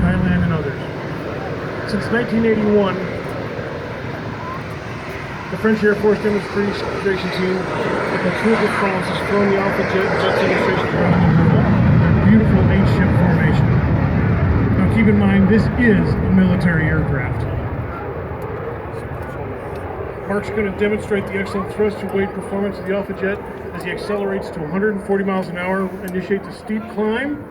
Thailand, and others. Since 1981, the French Air Force demonstration team at the Tour de France has flown the Alpha Jet demonstration around the world in a beautiful 8-ship formation. Now keep in mind, this is a military aircraft. Mark's going to demonstrate the excellent thrust and weight performance of the Alpha Jet as he accelerates to 140 miles an hour, initiates a steep climb,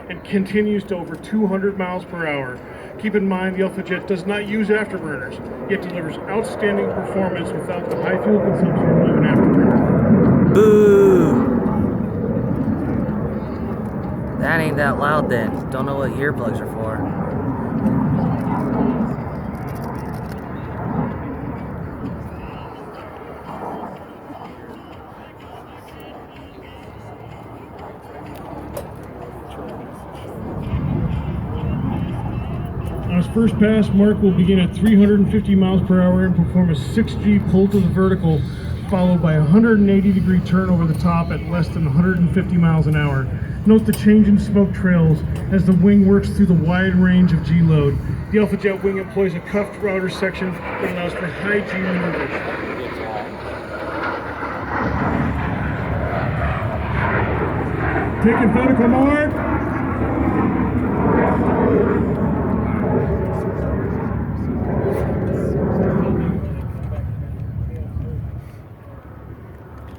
and continues to over 200 miles per hour. Keep in mind, the Alpha Jet does not use afterburners, yet delivers outstanding performance without the high fuel consumption of an afterburner. Boo! That ain't that loud then. Don't know what earplugs are for. On his first pass, Mark will begin at 350 miles per hour and perform a 6G pull to the vertical, followed by a 180-degree turn over the top at less than 150 miles an hour. Note the change in smoke trails as the wing works through the wide range of G load. The Alpha Jet wing employs a cuffed router section that allows for high G maneuvers. Taking vertical, Mark.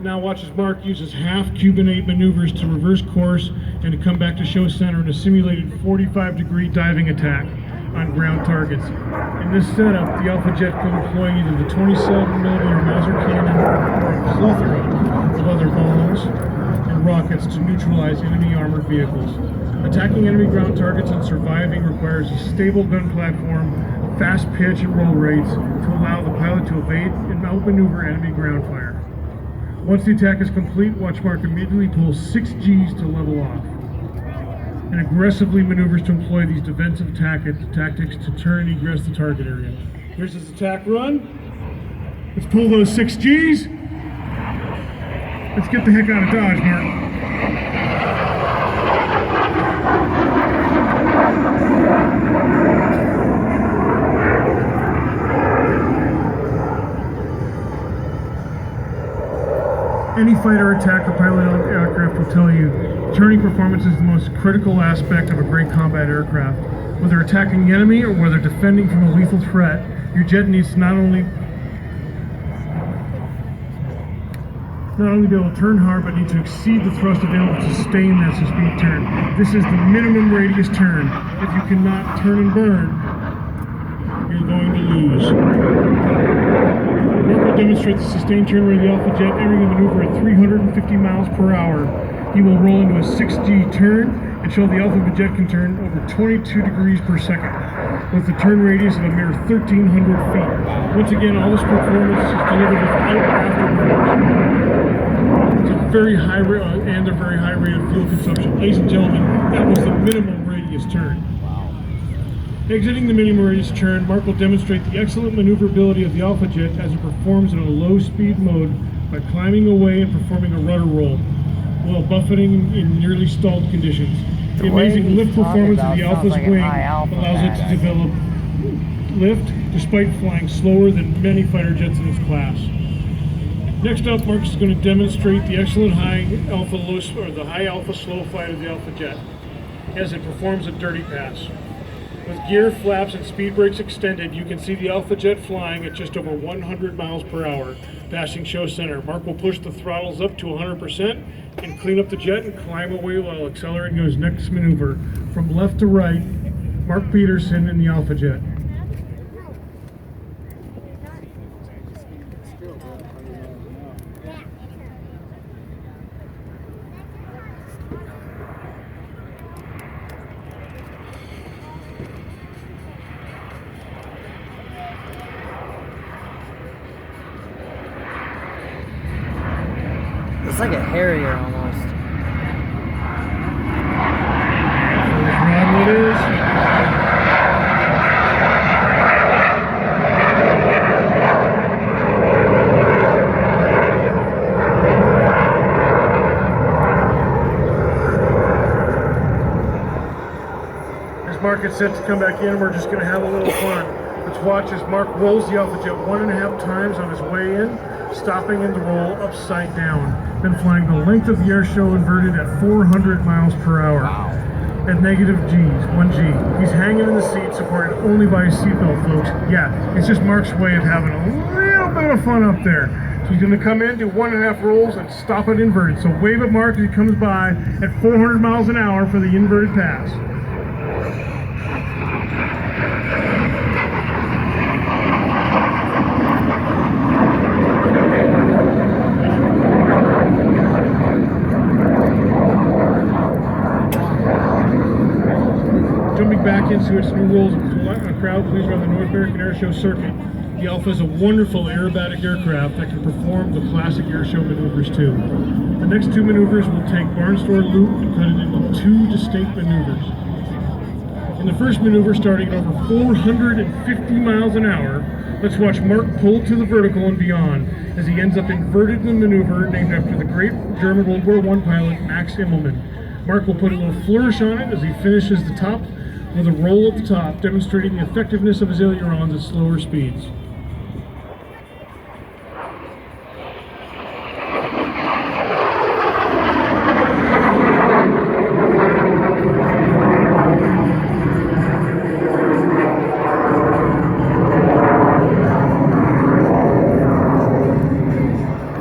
Now watch as Mark uses half Cuban 8 maneuvers to reverse course and to come back to show center in a simulated 45-degree diving attack on ground targets. In this setup, the Alpha Jet can employ either the 27mm Mauser cannon or a plethora of other bombs and rockets to neutralize enemy armored vehicles. Attacking enemy ground targets and surviving requires a stable gun platform, fast pitch and roll rates to allow the pilot to evade and outmaneuver enemy ground fire. Once the attack is complete, watch Mark immediately pull 6 Gs to level off and aggressively maneuvers to employ these defensive tactics to turn and egress the target area. Here's his attack run. Let's pull those 6 Gs. Let's get the heck out of Dodge, Mark. Any fighter, attacker, pilot aircraft will tell you turning performance is the most critical aspect of a great combat aircraft. Whether attacking the enemy or whether defending from a lethal threat, your jet needs to not only be able to turn hard, but need to exceed the thrust available to sustain that speed turn. This is the minimum radius turn. If you cannot turn and burn, you're going to lose. Mark will demonstrate the sustained turn rate of the Alpha Jet entering the maneuver at 350 miles per hour. He will roll into a 6G turn and show the Alpha Jet can turn over 22 degrees per second with a turn radius of a mere 1,300 feet. Once again, all this performance is delivered without afterburners. It's a very high rate and a very high rate of fuel consumption. Ladies and gentlemen, that was the minimum radius turn. Exiting the minimum radius turn, Mark will demonstrate the excellent maneuverability of the Alpha Jet as it performs in a low-speed mode by climbing away and performing a rudder roll while buffeting in nearly stalled conditions. The amazing lift performance of the Alpha's wing allows it to develop lift despite flying slower than many fighter jets in its class. Next up, Mark is going to demonstrate the excellent high alpha slow flight of the Alpha Jet as it performs a dirty pass. With gear, flaps, and speed brakes extended, you can see the Alpha Jet flying at just over 100 miles per hour, passing show center. Mark will push the throttles up to 100% and clean up the jet and climb away while accelerating to his next maneuver. From left to right, Mark Peterson in the Alpha Jet. It's like a Harrier almost. It is. As Mark set to come back in. We're just going to have a little fun. Let's watch as Mark rolls the Alpha Jet 1.5 times on his way in, stopping in the roll upside down, then flying the length of the air show inverted at 400 miles per hour. At negative G's, 1 G. He's hanging in the seat, supported only by his seatbelt, folks. Yeah, it's just Mark's way of having a little bit of fun up there. So he's going to come in, do 1.5 rolls, and stop it inverted. So wave at Mark as he comes by at 400 miles an hour for the inverted pass. Jumping back into its new rolls of crowd please around the North American Air Show circuit. The Alpha is a wonderful aerobatic aircraft that can perform the classic air show maneuvers too. The next 2 maneuvers will take Barnstor Loop and cut it into 2 distinct maneuvers. In the first maneuver, starting at over 450 miles an hour, let's watch Mark pull to the vertical and beyond as he ends up inverted in the maneuver named after the great German World War I pilot Max Immelmann. Mark will put a little flourish on it as he finishes the top with a roll at the top, demonstrating the effectiveness of his ailerons at slower speeds.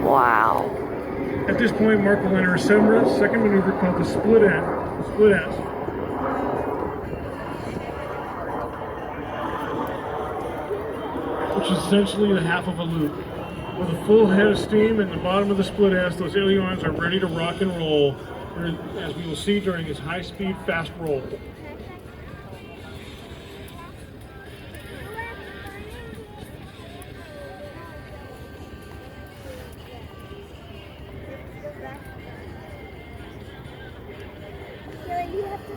Wow. At this point, Mark will enter a second maneuver called the split S. Which is essentially the half of a loop. With a full head of steam in the bottom of the split S, those ailerons are ready to rock and roll, as we will see during his high-speed fast roll. You have to.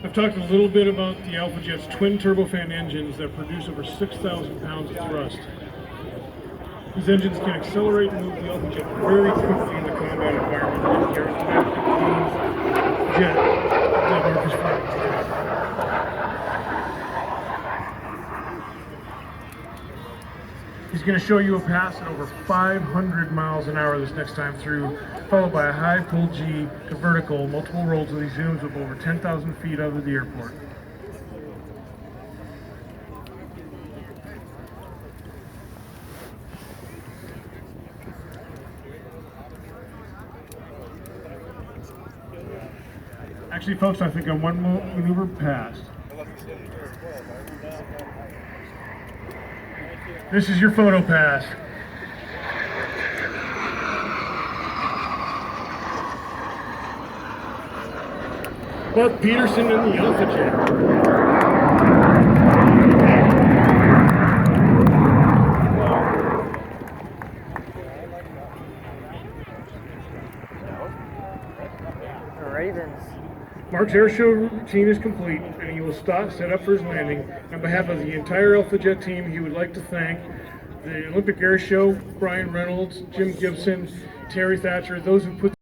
I've talked a little bit about the Alpha Jet's twin turbofan engines that produce over 6,000 pounds of thrust. These engines can accelerate and move the Alpha Jet very quickly in the combat environment and charismatic jet that Mark is flying. He's going to show you a pass at over 500 miles an hour this next time through, followed by a high pull G to vertical, multiple rolls of these zooms of over 10,000 feet out of the airport. Actually, folks, I think I'm one maneuver past. This is your photo pass. Mark Peterson in the Alpha Jet. Ravens. Mark's air show routine is complete, and he will set up for his landing. On behalf of the entire Alpha Jet team, he would like to thank the Olympic Air Show, Brian Reynolds, Jim Gibson, Terry Thatcher, those who put